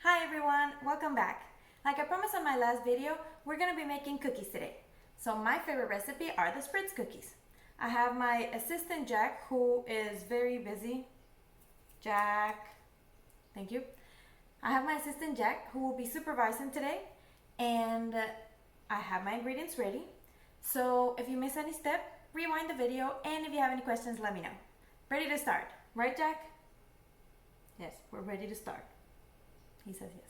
Hi everyone, welcome back. Like I promised on my last video, we're going to be making cookies today. So my favorite recipe are the Spritz cookies. I have my assistant Jack who is very busy. Jack, thank you. I have my assistant Jack who will be supervising today, and I have my ingredients ready. So if you miss any step, rewind the video, and if you have any questions, let me know. Ready to start, right Jack? Yes, we're ready to start. He says yes.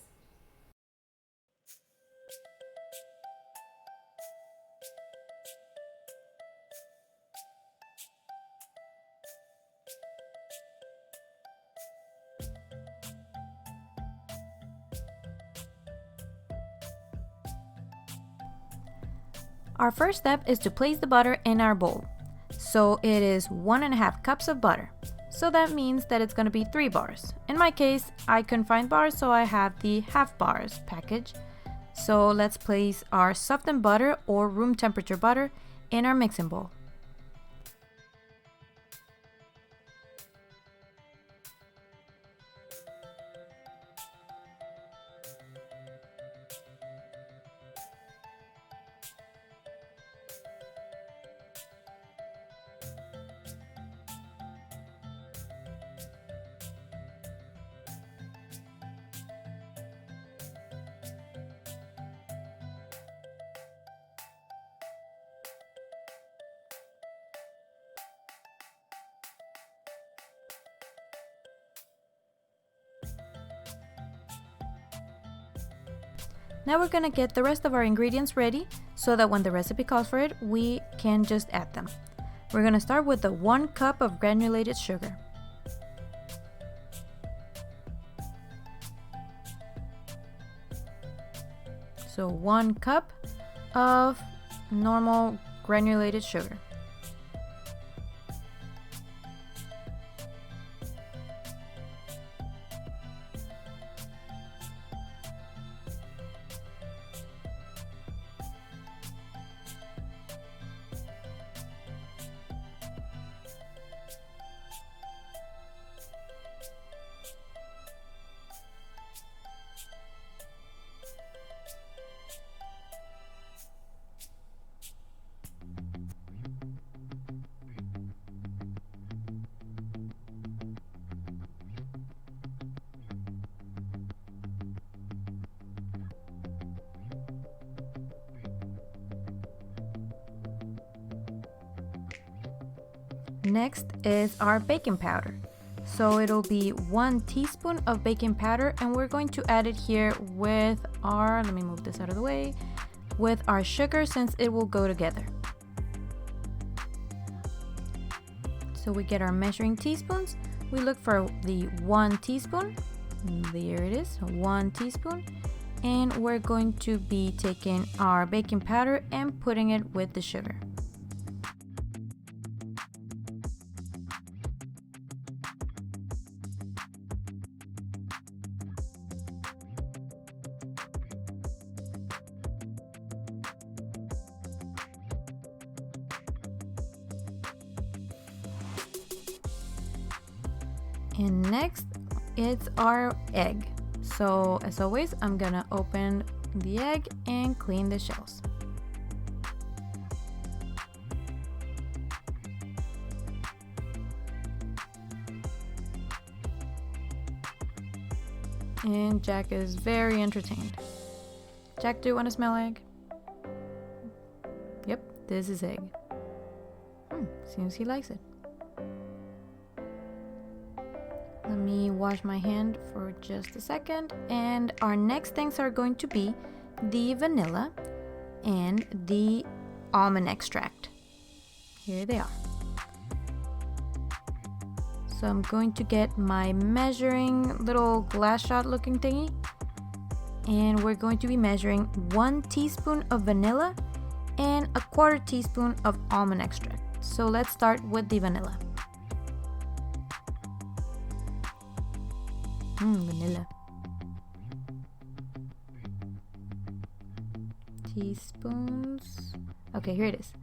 Our first step is to place the butter in our bowl. So it is 1.5 cups of butter. So that means that it's going to be 3 bars. In my case, I couldn't find bars, so I have the half bars package. So let's place our softened butter or room temperature butter in our mixing bowl. Now we're gonna get the rest of our ingredients ready so that when the recipe calls for it, we can just add them. We're gonna start with the 1 cup of granulated sugar. So 1 cup of normal granulated sugar. Next is our baking powder. So it'll be 1 teaspoon of baking powder, and we're going to add it here with our, let me move this out of the way, with our sugar since it will go together. So we get our measuring teaspoons. We look for the 1 teaspoon. There it is, 1 teaspoon. And we're going to be taking our baking powder and putting it with the sugar. And next, it's our egg. So as always, I'm gonna open the egg and clean the shells. And Jack is very entertained. Jack, do you want to smell egg? Yep, this is egg. Seems he likes it. Let me wash my hand for just a second. And our next things are going to be the vanilla and the almond extract. Here they are. So I'm going to get my measuring little glass shot looking thingy. And we're going to be measuring 1 teaspoon of vanilla and 1/4 teaspoon of almond extract. So let's start with the vanilla. Vanilla. Teaspoons. Okay, here it is.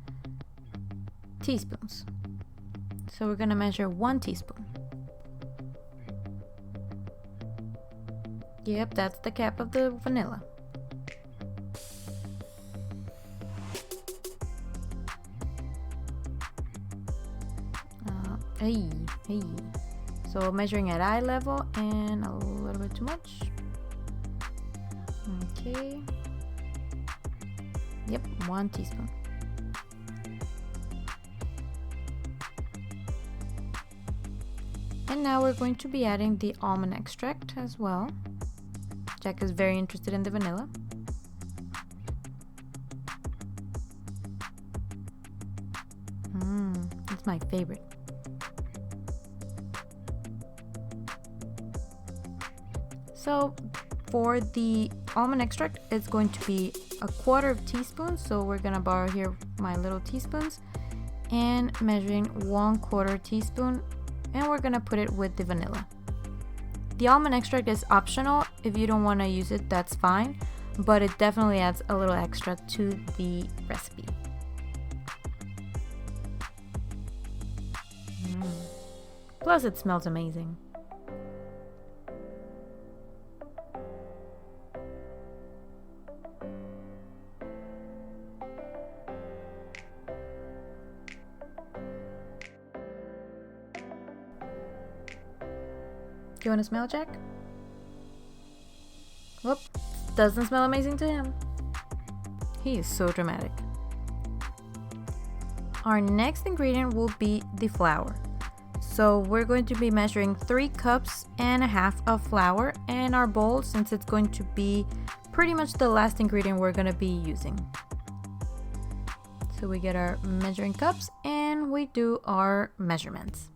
Teaspoons. So we're gonna measure 1 teaspoon. Yep, that's the cap of the vanilla. Hey. So measuring at eye level and a little bit too much. Okay. Yep, 1 teaspoon. And now we're going to be adding the almond extract as well. Jack is very interested in the vanilla. It's my favorite. So for the almond extract, it's going to be 1/4 teaspoon. So we're gonna borrow here my little teaspoons and measuring 1/4 teaspoon, and we're gonna put it with the vanilla. The almond extract is optional. If you don't want to use it, that's fine, but it definitely adds a little extra to the recipe. Plus it smells amazing. Do you want to smell, Jack? Whoop, doesn't smell amazing to him. He is so dramatic. Our next ingredient will be the flour. So we're going to be measuring 3.5 cups of flour in our bowl, since it's going to be pretty much the last ingredient we're going to be using. So we get our measuring cups and we do our measurements.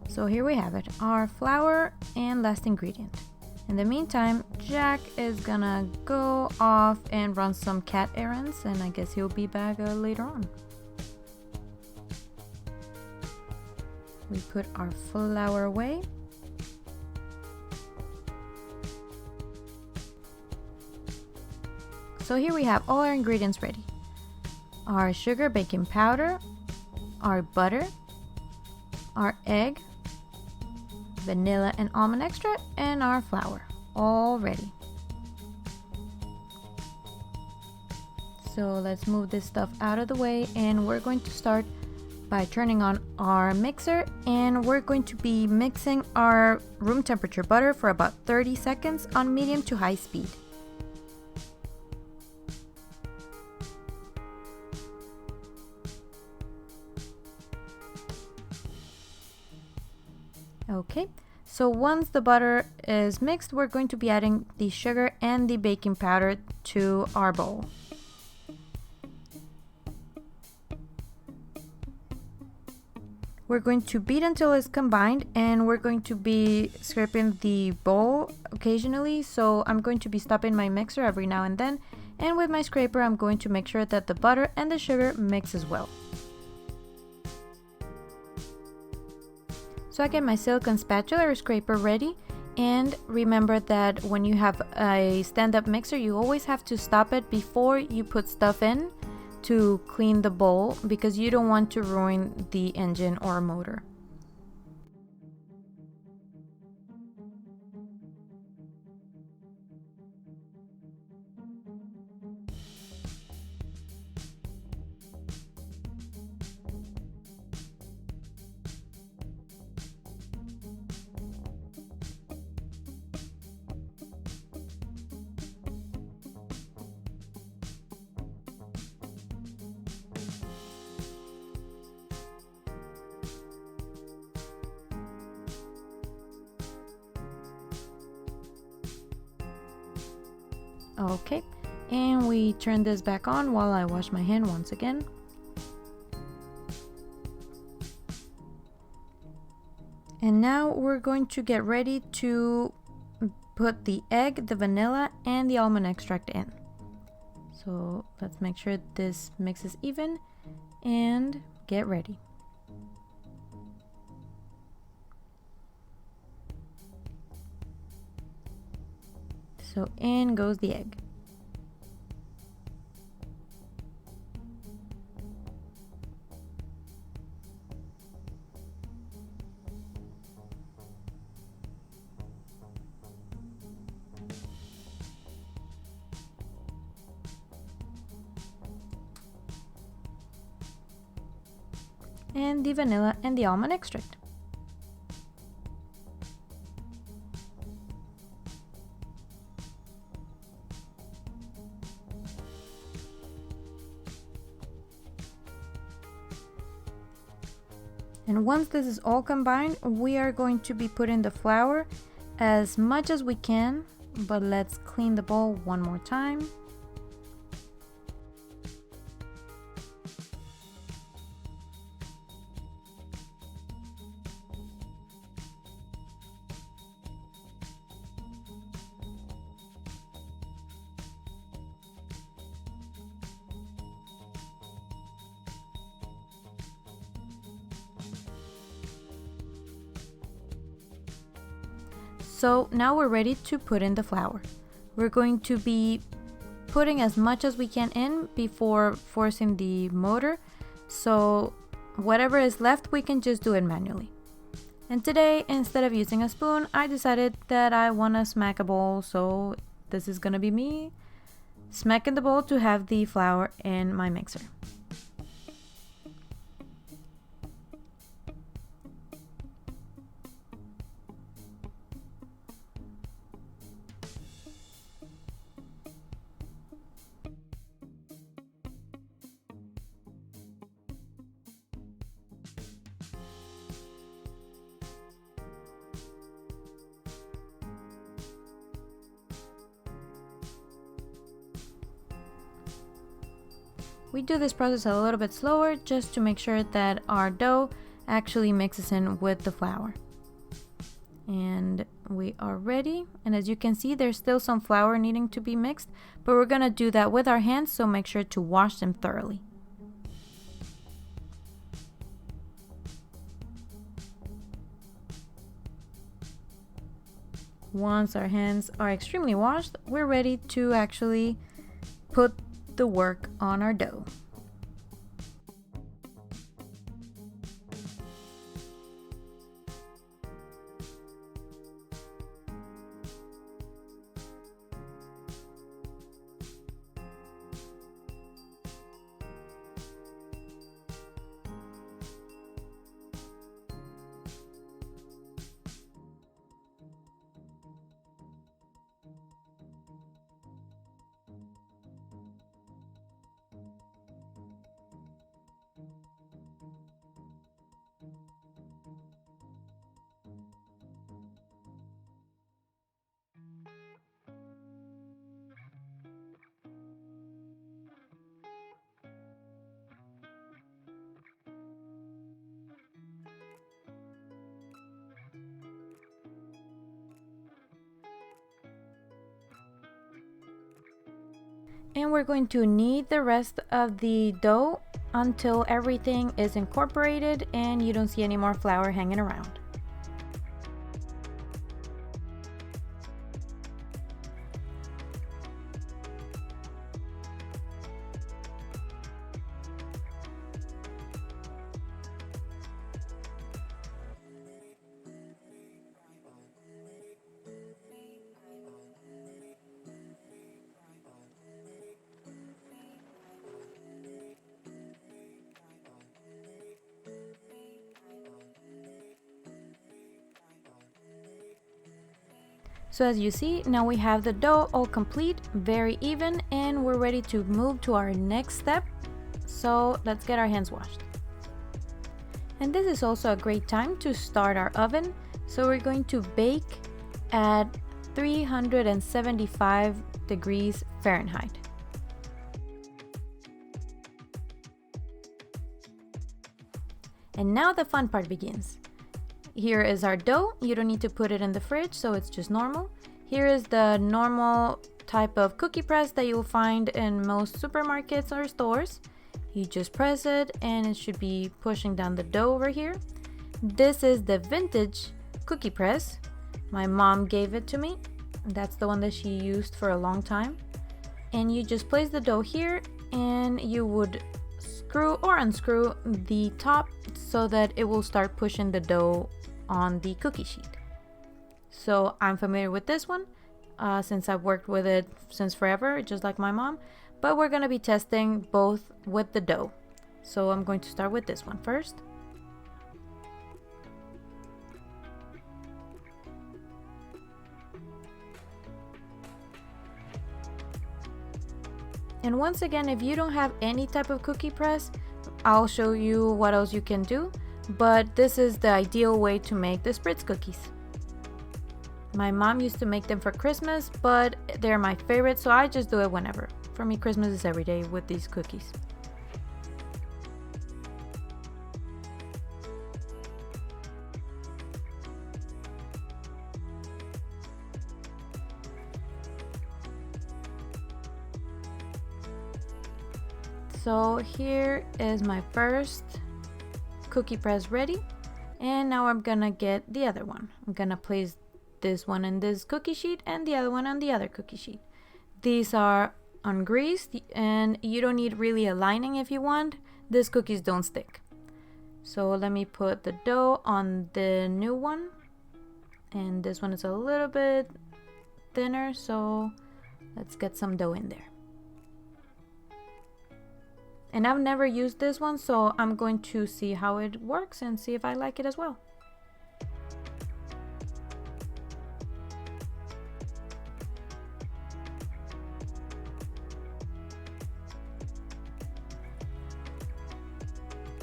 So here we have it, our flour and last ingredient. In the meantime, Jack is gonna go off and run some cat errands, and I guess he'll be back later on. We put our flour away. So here we have all our ingredients ready. Our sugar, baking powder, our butter, our egg, vanilla and almond extract, and our flour, all ready. So let's move this stuff out of the way, and we're going to start by turning on our mixer, and we're going to be mixing our room temperature butter for about 30 seconds on medium to high speed. Okay, so once the butter is mixed, we're going to be adding the sugar and the baking powder to our bowl. We're going to beat until it's combined, and we're going to be scraping the bowl occasionally, so I'm going to be stopping my mixer every now and then, and with my scraper I'm going to make sure that the butter and the sugar mix as well. So I get my silicone spatula or scraper ready, and remember that when you have a stand-up mixer, you always have to stop it before you put stuff in to clean the bowl, because you don't want to ruin the engine or motor. Okay, and we turn this back on while I wash my hand once again. And now we're going to get ready to put the egg, the vanilla, and the almond extract in. So let's make sure this mixes even and get ready. So in goes the egg. And the vanilla and the almond extract. And once this is all combined, we are going to be putting the flour as much as we can, but let's clean the bowl one more time. So now we're ready to put in the flour. We're going to be putting as much as we can in before forcing the motor. So whatever is left, we can just do it manually. And today, instead of using a spoon, I decided that I want to smack a bowl. So this is gonna be me smacking the bowl to have the flour in my mixer. We do this process a little bit slower just to make sure that our dough actually mixes in with the flour. And we are ready. And as you can see, there's still some flour needing to be mixed, but we're gonna do that with our hands, so make sure to wash them thoroughly. Once our hands are extremely washed, we're ready to actually put the work on our dough. And we're going to knead the rest of the dough until everything is incorporated and you don't see any more flour hanging around. So as you see, now we have the dough all complete, very even, and we're ready to move to our next step. So let's get our hands washed. And this is also a great time to start our oven. So we're going to bake at 375 degrees Fahrenheit. And now the fun part begins. Here is our dough. You don't need to put it in the fridge, so it's just normal. Here is the normal type of cookie press that you'll find in most supermarkets or stores. You just press it and it should be pushing down the dough over here. This is the vintage cookie press. My mom gave it to me. That's the one that she used for a long time. And you just place the dough here and you would screw or unscrew the top so that it will start pushing the dough on the cookie sheet. So I'm familiar with this one since I've worked with it since forever, just like my mom. But we're going to be testing both with the dough. So I'm going to start with this one first. And once again, if you don't have any type of cookie press, I'll show you what else you can do. But this is the ideal way to make the Spritz cookies. My mom used to make them for Christmas, but they're my favorite, so I just do it whenever. For me, Christmas is every day with these cookies. So here is my first cookie press ready, and now I'm gonna get the other one. I'm gonna place this one in this cookie sheet and the other one on the other cookie sheet. These are ungreased and you don't need really a lining if you want. These cookies don't stick. So let me put the dough on the new one, and this one is a little bit thinner, so let's get some dough in there. And I've never used this one, so I'm going to see how it works and see if I like it as well.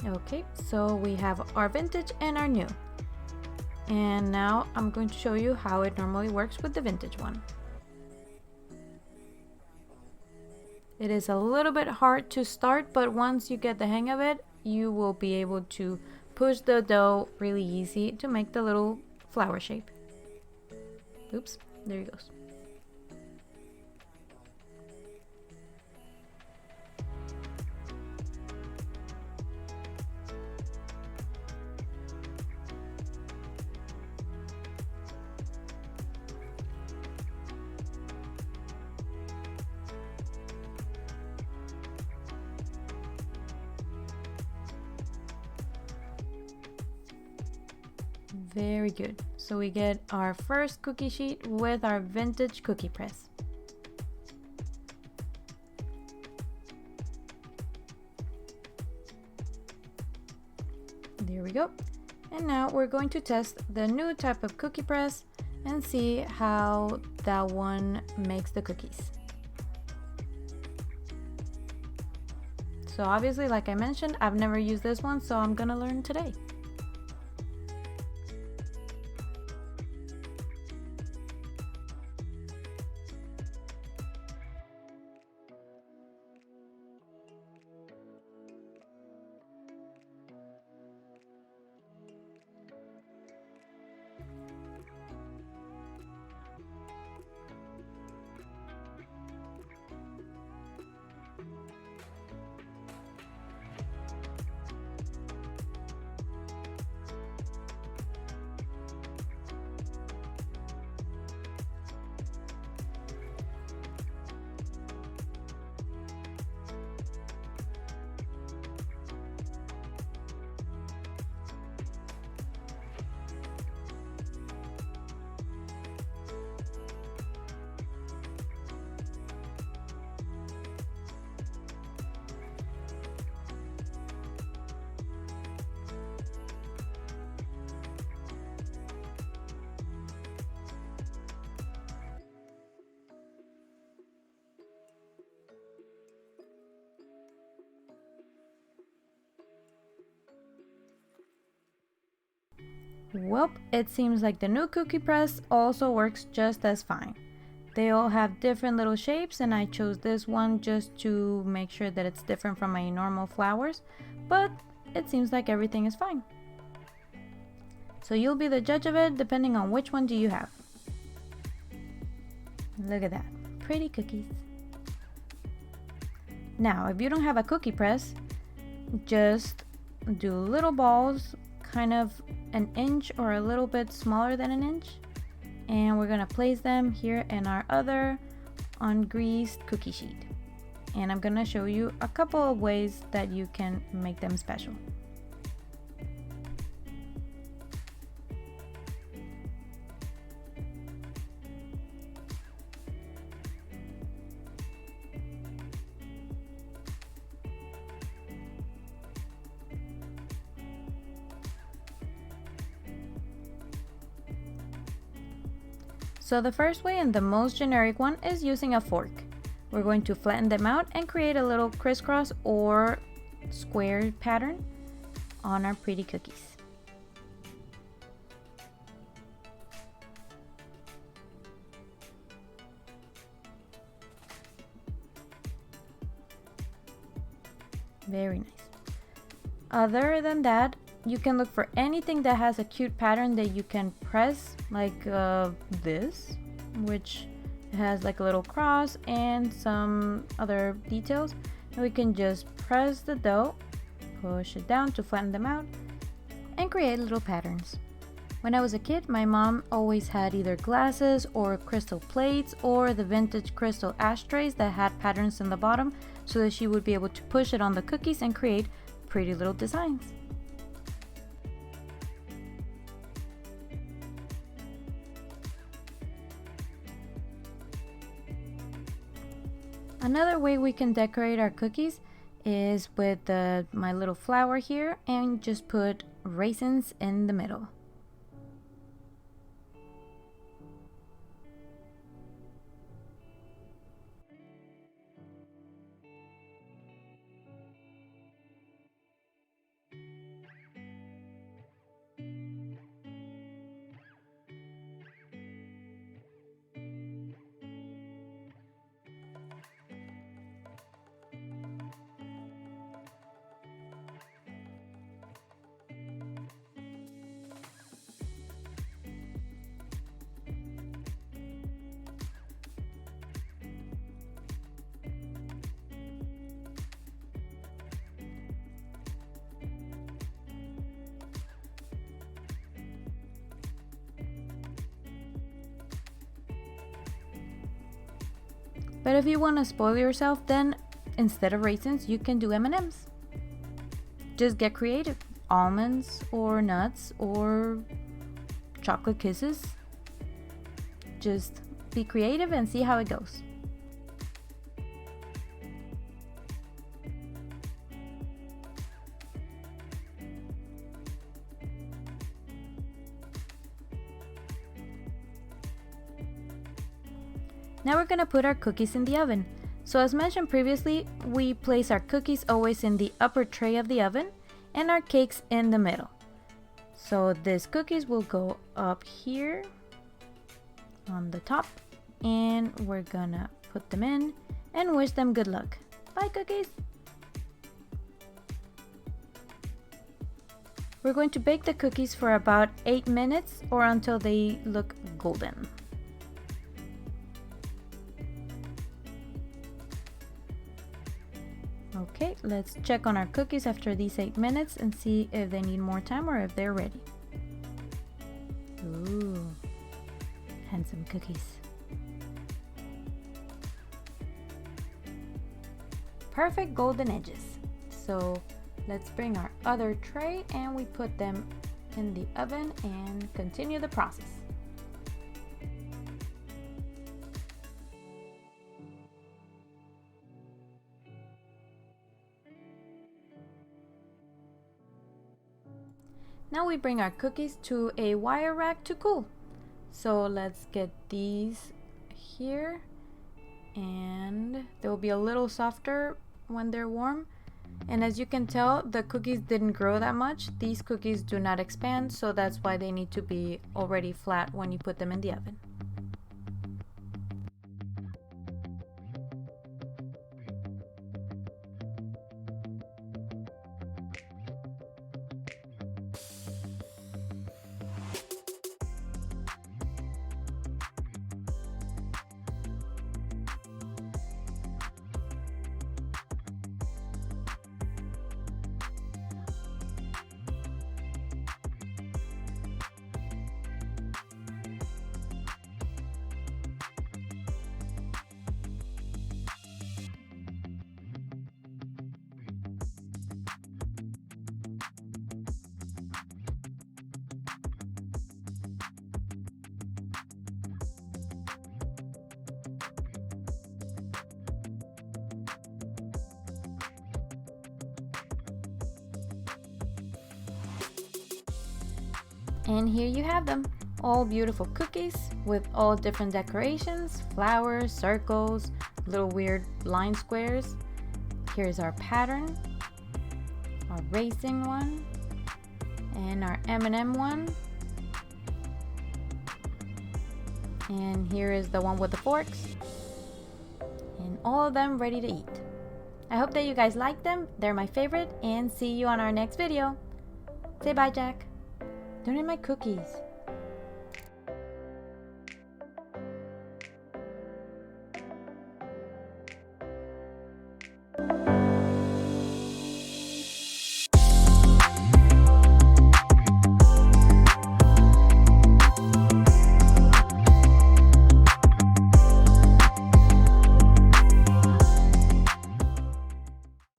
Okay, so we have our vintage and our new. And now I'm going to show you how it normally works with the vintage one. It is a little bit hard to start, but once you get the hang of it, you will be able to push the dough really easy to make the little flower shape. Oops, there it goes. Very good. So we get our first cookie sheet with our vintage cookie press. There we go. And now we're going to test the new type of cookie press and see how that one makes the cookies. So obviously, like I mentioned, I've never used this one, so I'm gonna learn today. Well, it seems like the new cookie press also works just as fine. They all have different little shapes, and I chose this one just to make sure that it's different from my normal flowers, but it seems like everything is fine. So you'll be the judge of it depending on which one do you have. Look at that, pretty cookies. Now, if you don't have a cookie press, just do little balls, kind of an inch or a little bit smaller than an inch. And we're gonna place them here in our other ungreased cookie sheet. And I'm gonna show you a couple of ways that you can make them special. So the first way and the most generic one is using a fork. We're going to flatten them out and create a little crisscross or square pattern on our pretty cookies. Very nice. Other than that, you can look for anything that has a cute pattern that you can press, like this, which has like a little cross and some other details. And we can just press the dough, push it down to flatten them out, and create little patterns. When I was a kid, my mom always had either glasses or crystal plates or the vintage crystal ashtrays that had patterns in the bottom, so that she would be able to push it on the cookies and create pretty little designs. Another way we can decorate our cookies is with my little flower here, and just put raisins in the middle. But if you want to spoil yourself, then instead of raisins, you can do M&Ms. Just get creative. Almonds or nuts or chocolate kisses. Just be creative and see how it goes. Now we're gonna put our cookies in the oven. So as mentioned previously, we place our cookies always in the upper tray of the oven and our cakes in the middle. So these cookies will go up here on the top, and we're gonna put them in and wish them good luck. Bye, cookies! We're going to bake the cookies for about 8 minutes or until they look golden. Okay, let's check on our cookies after these 8 minutes and see if they need more time or if they're ready. Ooh, handsome cookies. Perfect golden edges. So let's bring our other tray and we put them in the oven and continue the process. Now we bring our cookies to a wire rack to cool. So let's get these here, and they'll be a little softer when they're warm. And as you can tell, the cookies didn't grow that much. These cookies do not expand, so that's why they need to be already flat when you put them in the oven. And here you have them, all beautiful cookies with all different decorations, flowers, circles, little weird line squares. Here's our pattern, our racing one, and our M&M one. And here is the one with the forks. And all of them ready to eat. I hope that you guys like them. They're my favorite, and see you on our next video. Say bye, Jack. Don't eat my cookies.